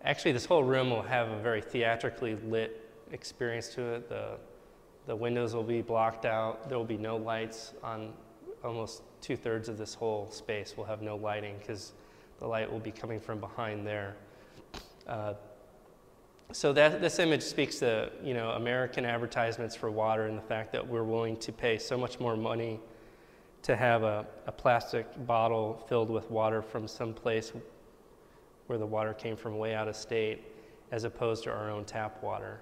Actually this whole room will have a very theatrically lit experience to it. The windows will be blocked out. There will be no lights on almost 2/3 of this whole space. Will have no lighting because the light will be coming from behind there. So this image speaks to, you know, American advertisements for water and the fact that we're willing to pay so much more money to have a plastic bottle filled with water from some place where the water came from way out of state as opposed to our own tap water.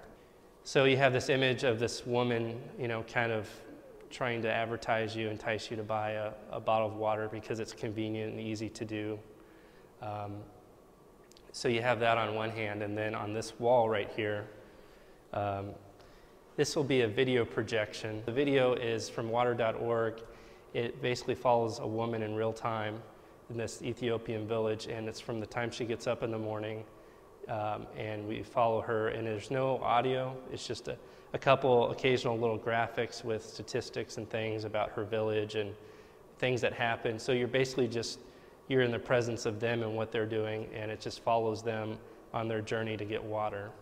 So you have this image of this woman, you know, kind of trying to advertise you, entice you to buy a bottle of water because it's convenient and easy to do. So you have that on one hand, and then on this wall right here, this will be a video projection. The video is from water.org. It basically follows a woman in real time in this Ethiopian village, and it's from the time she gets up in the morning, and we follow her, and there's no audio. It's just a couple occasional little graphics with statistics and things about her village and things that happen. So you're basically you're in the presence of them and what they're doing, and it just follows them on their journey to get water.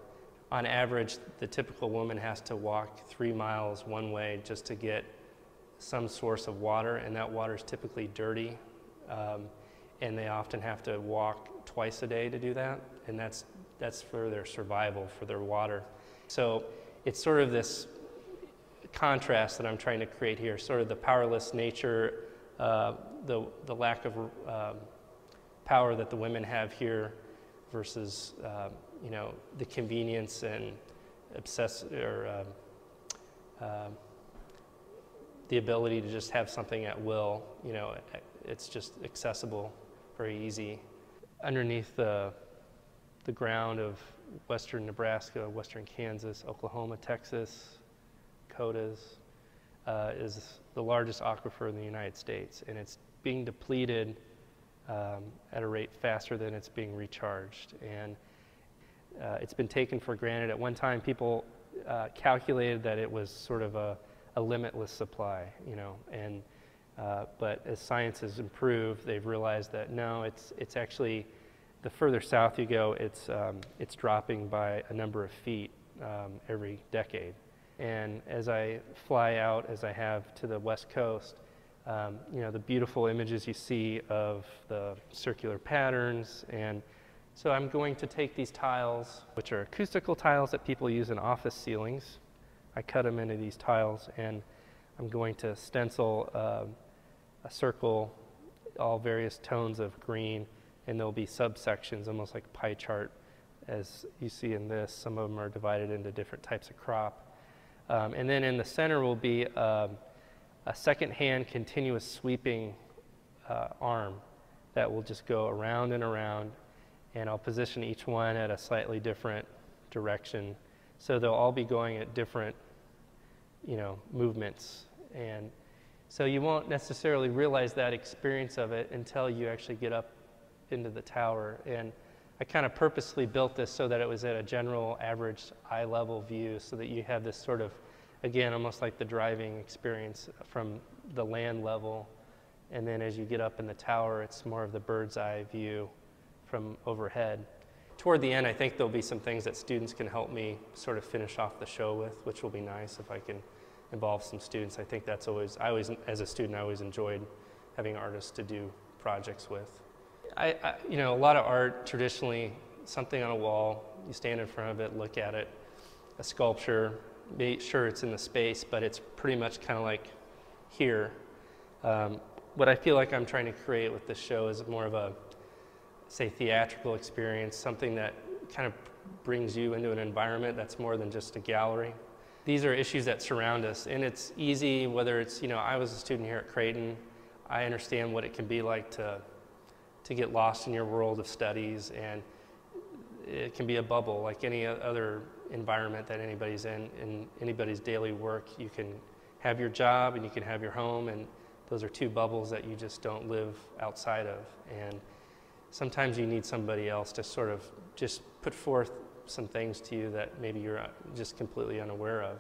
On average, the typical woman has to walk 3 miles one way just to get some source of water, and that water is typically dirty, and they often have to walk twice a day to do that, and that's for their survival, for their water. So it's sort of this contrast that I'm trying to create here, sort of the powerless nature, the lack of power that the women have here versus you know, the convenience and the ability to just have something at will. You know, it's just accessible, very easy. Underneath the ground of western Nebraska, western Kansas, Oklahoma, Texas, Dakotas, is the largest aquifer in the United States, and it's being depleted at a rate faster than it's being recharged. And it's been taken for granted. At one time, people calculated that it was sort of a limitless supply, you know, and but as science has improved, they've realized that no, it's actually, the further south you go, it's dropping by a number of feet every decade. And as I fly out, as I have to the West Coast, you know, the beautiful images you see of the circular patterns. And so I'm going to take these tiles, which are acoustical tiles that people use in office ceilings. I cut them into these tiles, and I'm going to stencil a circle, all various tones of green, and there'll be subsections, almost like a pie chart, as you see in this. Some of them are divided into different types of crop. And then in the center will be a second-hand continuous sweeping arm that will just go around and around, and I'll position each one at a slightly different direction. So they'll all be going at different, you know, movements. And so you won't necessarily realize that experience of it until you actually get up into the tower. And I kind of purposely built this so that it was at a general average eye level view, so that you have this sort of, again, almost like the driving experience from the land level. And then as you get up in the tower, it's more of the bird's eye view from overhead. Toward the end, I think there'll be some things that students can help me sort of finish off the show with, which will be nice if I can involve some students. I think that's always, as a student, I always enjoyed having artists to do projects with. You know, a lot of art, traditionally, something on a wall, you stand in front of it, look at it. A sculpture, sure it's in the space, but it's pretty much kind of like here. What I feel like I'm trying to create with this show is more of a, say, theatrical experience, something that kind of brings you into an environment that's more than just a gallery. These are issues that surround us, and it's easy, whether it's, you know, I was a student here at Creighton. I understand what it can be like to get lost in your world of studies, and it can be a bubble like any other environment that anybody's in anybody's daily work. You can have your job and you can have your home, and those are two bubbles that you just don't live outside of. And sometimes you need somebody else to sort of just put forth some things to you that maybe you're just completely unaware of.